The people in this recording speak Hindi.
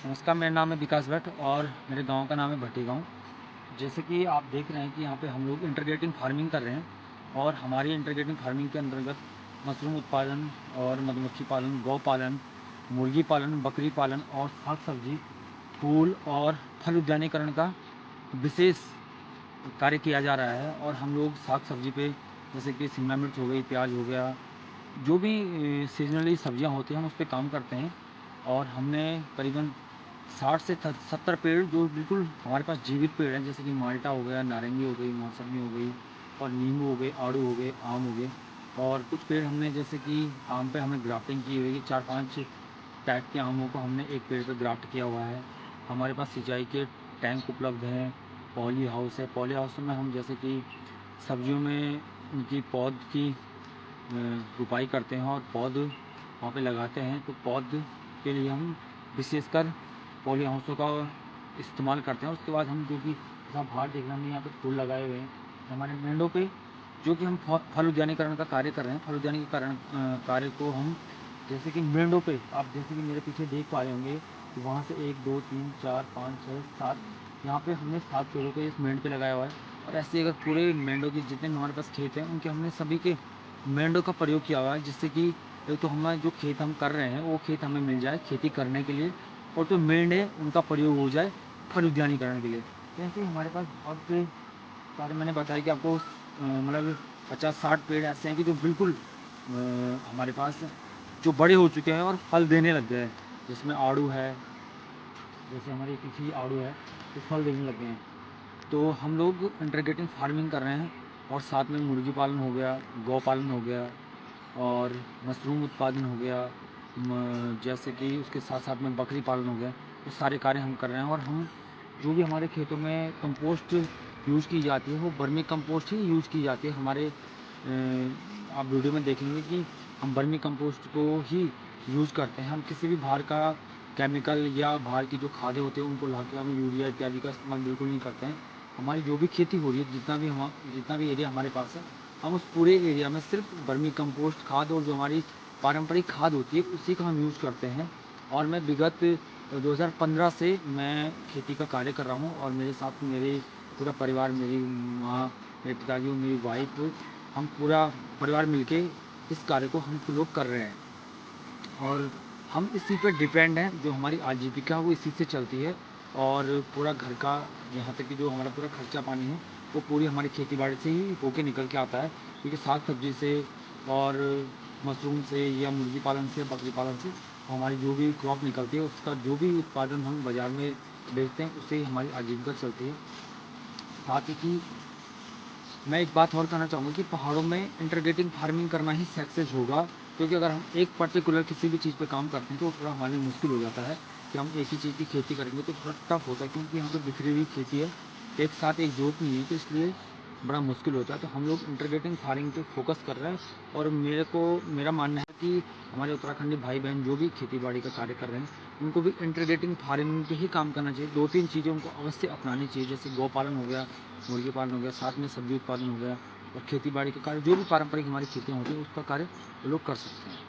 नमस्कार, मेरा नाम है विकास भट्ट और मेरे गांव का नाम है भट्टी गांव। जैसे कि आप देख रहे हैं कि यहाँ पे हम लोग इंटीग्रेटिंग फार्मिंग कर रहे हैं और हमारी इंटीग्रेटिंग फार्मिंग के अंतर्गत मशरूम उत्पादन और मधुमक्खी पालन, गौ पालन, मुर्गी पालन, बकरी पालन और साग सब्जी, फूल और फल उद्यानीकरण का विशेष कार्य किया जा रहा है। और हम लोग साग सब्जी पे जैसे कि शिमला मिर्च हो गई, प्याज हो गया, जो भी सीजनली सब्जियां होती हैं हम उस पर काम करते हैं। और हमने करीबन 60 से 70 पेड़ जो बिल्कुल हमारे पास जीवित पेड़ हैं, जैसे कि माल्टा हो गया, नारंगी हो गई, मौसमी हो गई और नींबू हो गए, आड़ू हो गए, आम हो गए। और कुछ पेड़ हमने जैसे कि आम पे हमने ग्राफ्टिंग की हुई है, 4-5 टाइप के आमों को हमने एक पेड़ पे ग्राफ्ट किया हुआ है। हमारे पास सिंचाई के टैंक उपलब्ध हैं, पॉली हाउस है। पॉली हाउस में हम जैसे कि सब्जियों में उनकी पौध की रुपाई करते हैं और पौध वहाँ पे लगाते हैं। तो पौध के लिए हम विशेषकर पॉली हाउसों का इस्तेमाल करते हैं। उसके बाद हम जो कि आप बाहर देख रहे हैं, हमने यहाँ पे फूल लगाए हुए हैं हमारे मेंढों पे, जो कि हम फल उद्यानीकरण का कार्य कर रहे हैं। फल उद्यानीकरण कार्य को हम जैसे कि मेंढों पे आप जैसे कि मेरे पीछे देख पा रहे होंगे कि वहाँ से 1 2 3 4 5 6 7 यहाँ पे हमने 7 पेड़ों को इस मेंढ पे लगाया हुआ है। और ऐसे अगर पूरे मेंढों की जितने हमारे पास खेत हैं उनके हमने सभी के मेंढों का प्रयोग किया हुआ है, जिससे कि एक तो हमारा जो खेत हम कर रहे हैं वो खेत हमें मिल जाए खेती करने के लिए, और जो मेंढ है उनका प्रयोग हो जाए फल उद्यानीकरण के लिए। जैसे हमारे पास बहुत सारे मैंने बताया कि आपको मतलब 50-60 पेड़ ऐसे हैं कि जो बिल्कुल हमारे पास जो बड़े हो चुके हैं और फल देने लग गए हैं। जिसमें आड़ू है, जैसे हमारे पीछे आड़ू है तो फल देने लग गए हैं। तो हम लोग इंटीग्रेटिंग फार्मिंग कर रहे हैं और साथ में मुर्गी पालन हो गया, गौ पालन हो गया और मशरूम उत्पादन हो गया, जैसे कि उसके साथ साथ में बकरी पालन हो गया। तो सारे कार्य हम कर रहे हैं। और हम जो भी हमारे खेतों में कंपोस्ट यूज़ की जाती है वो वर्मी कंपोस्ट ही यूज़ की जाती है। हमारे आप वीडियो में देखेंगे कि हम वर्मी कंपोस्ट को ही यूज़ करते हैं। हम किसी भी बाहर का केमिकल या बाहर की जो खादें होते हैं उनको ला के हम यूरिया इत्यादि का इस्तेमाल बिल्कुल नहीं करते हैं। हमारी जो भी खेती हो रही है, जितना भी एरिया हमारे पास है, हम उस पूरे एरिया में सिर्फ वर्मी कंपोस्ट खाद और जो हमारी पारंपरिक खाद होती है उसी का हम यूज़ करते हैं। और मैं विगत 2015 से मैं खेती का कार्य कर रहा हूँ और मेरे साथ मेरे पूरा परिवार, मेरी माँ, मेरे पिताजी और मेरी वाइफ, हम पूरा परिवार मिलके इस कार्य को हम लोग कर रहे हैं। और हम इसी पर डिपेंड हैं, जो हमारी आजीविका वो इसी से चलती है। और पूरा घर का यहाँ तक कि जो हमारा पूरा खर्चा पानी है वो पूरी हमारी खेती बाड़ी से ही होके निकल के आता है। क्योंकि साग सब्जी से और मशरूम से या मुर्गी पालन से, बकरी पालन से हमारी जो भी क्रॉप निकलती है उसका जो भी उत्पादन हम बाज़ार में बेचते हैं उससे ही हमारी आजीविका चलती है। साथ ही मैं एक बात और कहना चाहूँगा कि पहाड़ों में इंटीग्रेटिंग फार्मिंग करना ही सक्सेस होगा। क्योंकि अगर हम एक पर्टिकुलर किसी भी चीज़ पे काम करते हैं तो थोड़ा हमारे लिए मुश्किल हो जाता है कि हम एक ही चीज़ की खेती करेंगे तो थोड़ा टफ होता है, क्योंकि यहाँ पे बिखरी हुई खेती है, एक साथ एक जोत नहीं है, तो इसलिए बड़ा मुश्किल होता है। तो हम लोग इंटीग्रेटिंग फार्मिंग पे फोकस कर रहे हैं। और मेरा मानना है कि हमारे उत्तराखंडी भाई बहन जो भी खेती बाड़ी का कार्य कर रहे हैं उनको भी इंटीग्रेटिंग फार्मिंग पे ही काम करना चाहिए। 2-3 चीज़ें उनको अवश्य अपनानी चाहिए, जैसे गौ पालन हो गया, मुर्गी पालन हो गया, साथ में सब्जी उत्पादन हो गया और खेती बाड़ी का कार्य जो भी पारंपरिक हमारी खेतियाँ होती हैं उसका कार्य वो लोग कर सकते हैं।